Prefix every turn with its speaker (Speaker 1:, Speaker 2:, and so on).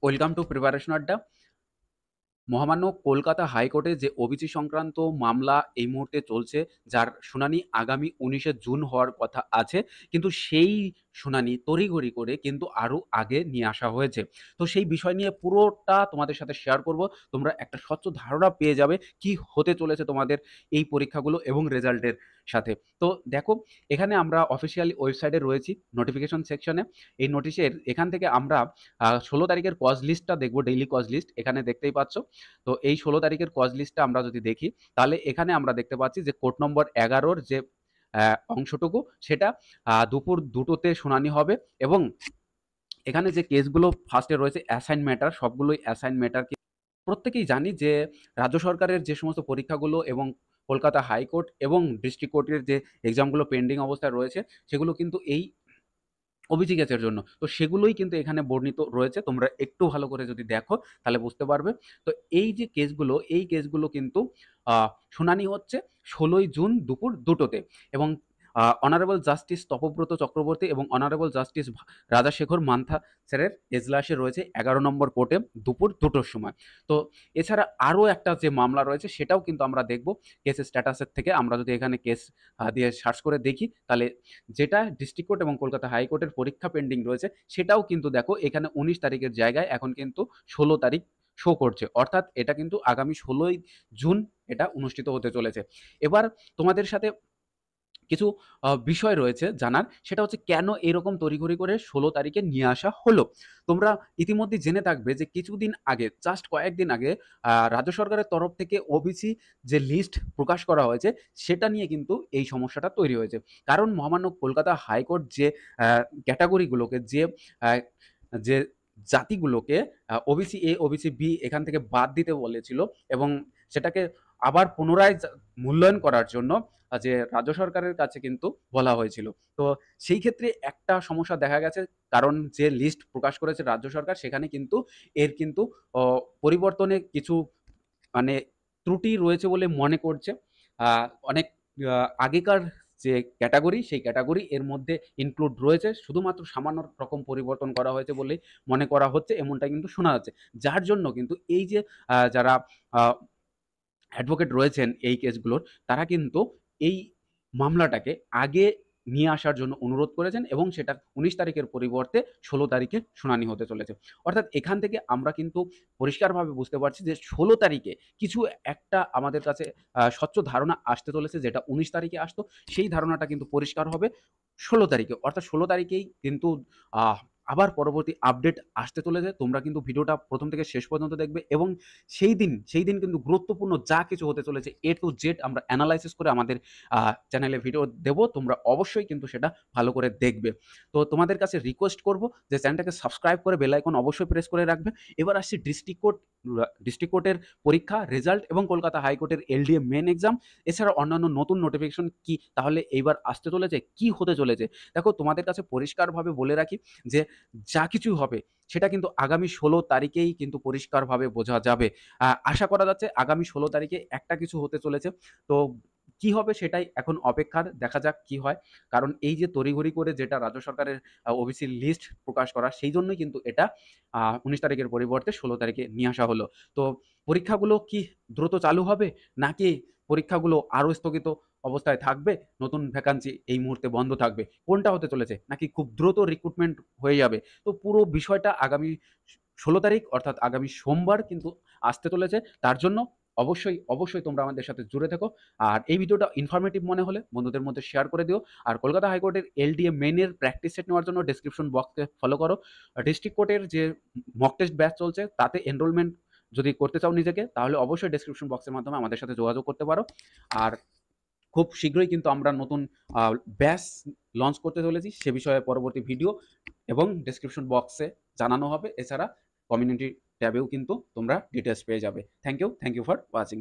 Speaker 1: Welcome to preparation আড্ডা। মহামান্য কলকাতা হাইকোর্টে যে ওবিসি সংক্রান্ত মামলা এই মুহূর্তে চলছে, যার শুনানি আগামী 19শে জুন হওয়ার কথা আছে। কিন্তু সেই শুনানি তড়িঘড়ি করে কিন্তু আরো আগে নিয়ে আসা হয়েছে। তো সেই বিষয় নিয়ে পুরোটা তোমাদের সাথে শেয়ার করব। তোমরা একটা স্বচ্ছ ধারণা পেয়ে যাবে কি হতে চলেছে তোমাদের এই পরীক্ষাগুলো এবং রেজাল্টের সাথে। তো দেখো, এখানে আমরা অফিসিয়ালি ওয়েবসাইটে রয়েছি নোটিফিকেশন সেকশনে। এই নোটিশের এখান থেকে আমরা 16 তারিখের কজ লিস্টটা দেখব, ডেইলি কজ লিস্ট এখানে দেখতেই পাচ্ছ। তো এই 16 তারিখের কজ লিস্টটা আমরা যদি দেখি, তাহলে এখানে আমরা দেখতে পাচ্ছি যে কোর্ট নম্বর 11-র যে অংশটুকু, সেটা দুপুর 2টোতে শুনানি হবে। এবং এখানে যে কেসগুলো ফার্স্টে রয়েছে অ্যাসাইন ম্যাটার, সবগুলোই অ্যাসাইন ম্যাটার। প্রত্যেকেই জানি যে রাজ্য সরকারের যে সমস্ত পরীক্ষাগুলো এবং কলকাতা হাইকোর্ট এবং ডিস্ট্রিক্ট কোর্টের যে এক্সামগুলো পেন্ডিং অবস্থায় রয়েছে, সেগুলো কিন্তু এই ওবিসি কেসের জন্য। তো সেগুলোই কিন্তু এখানে বর্ণিত রয়েছে। তোমরা একটু ভালো করে যদি দেখো তাহলে বুঝতে পারবে। তো এই যে কেসগুলো, এই কেসগুলো কিন্তু আ শুনানি হচ্ছে 16ই জুন দুপুর 2টোতে। এবং অনারেবল জাস্টিস তপব্রত চক্রবর্তী এবং অনারেবল জাস্টিস রাজাশেখর মান্থা স্যারের এজলাসে রয়েছে 11 নম্বর কোর্টে দুপুর 2টোর সময়। তো এছাড়া আরও একটা যে মামলা রয়েছে সেটাও কিন্তু আমরা দেখব কেসের স্ট্যাটাসের থেকে। আমরা যদি এখানে কেস দিয়ে সার্চ করে দেখি, তাহলে যেটা ডিস্ট্রিক্ট কোর্ট এবং কলকাতা হাইকোর্টের পরীক্ষা পেন্ডিং রয়েছে, সেটাও কিন্তু দেখো এখানে 19 তারিখের জায়গায় এখন কিন্তু 16 তারিখ শো করছে। অর্থাৎ এটা কিন্তু আগামী 16ই জুন এটা অনুষ্ঠিত হতে চলেছে। এবার তোমাদের সাথে কিছু বিষয় রয়েছে জানার, সেটা হচ্ছে কেন এরকম তড়িঘড়ি করে 16 তারিখে নিয়ে আসা হলো। তোমরা ইতিমধ্যে জেনে থাকবে যে কিছুদিন আগে, জাস্ট কয়েকদিন আগে রাজ্য সরকারের তরফ থেকে ওবিসি যে লিস্ট প্রকাশ করা হয়েছে, সেটা নিয়ে কিন্তু এই সমস্যাটা তৈরি হয়েছে। কারণ মহামান্য কলকাতা হাইকোর্ট যে ক্যাটাগরিগুলোকে, যে জাতিগুলোকে ওবিসি এ, ওবিসি বি এখান থেকে বাদ দিতে বলেছিল এবং সেটাকে আবার পুনরায় মূল্যায়ন করার জন্য যে রাজ্য সরকারের কাছে কিন্তু বলা হয়েছিল। তো সেই ক্ষেত্রে একটা সমস্যা দেখা গেছে, কারণ যে লিস্ট প্রকাশ করেছে রাজ্য সরকার, সেখানে কিন্তু এর কিন্তু পরিবর্তনে কিছু মানে ত্রুটি রয়েছে বলে মনে করছে। অনেক আগেকার যে ক্যাটাগরি, সেই ক্যাটাগরি এর মধ্যে ইনক্লুড রয়েছে, শুধুমাত্র সামান্য রকম পরিবর্তন করা হয়েছে বলেই মনে করা হচ্ছে, এমনটা কিন্তু শোনা যাচ্ছে। যার জন্য কিন্তু এই যে যারা অ্যাডভোকেট রয়েছেন এই কেসগুলোর, তারা কিন্তু এই মামলাটাকে আগে নিয়ে আসার জন্য অনুরোধ করেছেন এবং সেটা 19 তারিখের পরিবর্তে 16 তারিখে শুনানি হতে চলেছে। অর্থাৎ এখান থেকে আমরা কিন্তু পরিষ্কারভাবে বুঝতে পারছি যে 16 তারিখে কিছু একটা আমাদের কাছে স্বচ্ছ ধারণা আসতে চলেছে, যেটা 19 তারিখে আসতো, সেই ধারণাটা কিন্তু পরিষ্কার হবে 16 তারিখে। অর্থাৎ 16 তারিখেই কিন্তু আহ আবার পরবর্তী আপডেট আসতে চলেছে। তোমরা কিন্তু ভিডিওটা প্রথম থেকে শেষ পর্যন্ত দেখবে এবং সেই দিন কিন্তু গুরুত্বপূর্ণ যা কিছু হতে চলেছে A to Z আমরা অ্যানালাইসিস করে আমাদের চ্যানেলে ভিডিও দেব। তোমরা অবশ্যই কিন্তু সেটা ভালো করে দেখবে। তো তোমাদের কাছে রিকোয়েস্ট করব যে চ্যানেলটাকে সাবস্ক্রাইব করে বেল আইকন অবশ্যই প্রেস করে রাখবে। এবার আসছি ডিস্ট্রিক্ট কোর্টের পরীক্ষা রেজাল্ট এবং কলকাতা হাইকোর্টের LDA মেইন এক্সাম, এছাড়া অন্যান্য নতুন নোটিফিকেশন কি তাহলে এইবার আসতে চলেছে, কি হতে চলেছে। দেখো, তোমাদের কাছে পরিষ্কারভাবে বলে রাখি যে যা কিছুই হবে সেটা কিন্তু আগামী 16 তারিখেই কিন্তু পরিষ্কারভাবে বোঝা যাবে। আশা করা যাচ্ছে আগামী 16 তারিখে একটা কিছু হতে চলেছে। তো কি হবে সেটাই এখন অপেক্ষার, দেখা যাক কি হয়। কারণ এই যে তড়িঘড়ি করে যেটা রাজ্য সরকারের ওবিসি লিস্ট প্রকাশ করা, সেই জন্যই কিন্তু এটা 19 তারিখের পরিবর্তে 16 তারিখে নিয়ে আসা হলো। তো পরীক্ষাগুলো কি দ্রুত চালু হবে, নাকি পরীক্ষাগুলো আরও স্থগিত অবস্থায় থাকবে, নতুন ভ্যাকান্সি এই মুহূর্তে বন্ধ থাকবে, কোনটা হতে চলেছে, নাকি খুব দ্রুত রিক্রুটমেন্ট হয়ে যাবে? তো পুরো বিষয়টা আগামী 16 তারিখ অর্থাৎ আগামী সোমবার কিন্তু আসতে চলেছে। তার জন্য অবশ্যই তোমরা আমাদের সাথে জুড়ে থেকো। আর এই ভিডিওটা ইনফরমেটিভ মনে হলে বন্ধুদের মধ্যে শেয়ার করে দিও। আর কলকাতা হাইকোর্টের LDA মেইনের প্র্যাকটিস সেট নেওয়ার জন্য ডেসক্রিপশন বক্সকে ফলো করো। ডিস্ট্রিক্ট কোর্টের যে মক টেস্ট ব্যাচ চলছে, তাতে এনরোলমেন্ট যদি করতে চাও নিজেকে, তাহলে অবশ্যই ডেসক্রিপশন বক্সের মাধ্যমে আমাদের সাথে যোগাযোগ করতে পারো। আর খুব শীঘ্রই কিন্তু আমরা নতুন ব্যাচ লঞ্চ করতে চলেছি, সে বিষয়ে পরবর্তী ভিডিও এবং ডেসক্রিপশন বক্সে জানানো হবে। এছাড়া কমিউনিটি ট্যাবেও কিন্তু তোমরা ডিটেলস পেয়ে যাবে। Thank you for watching.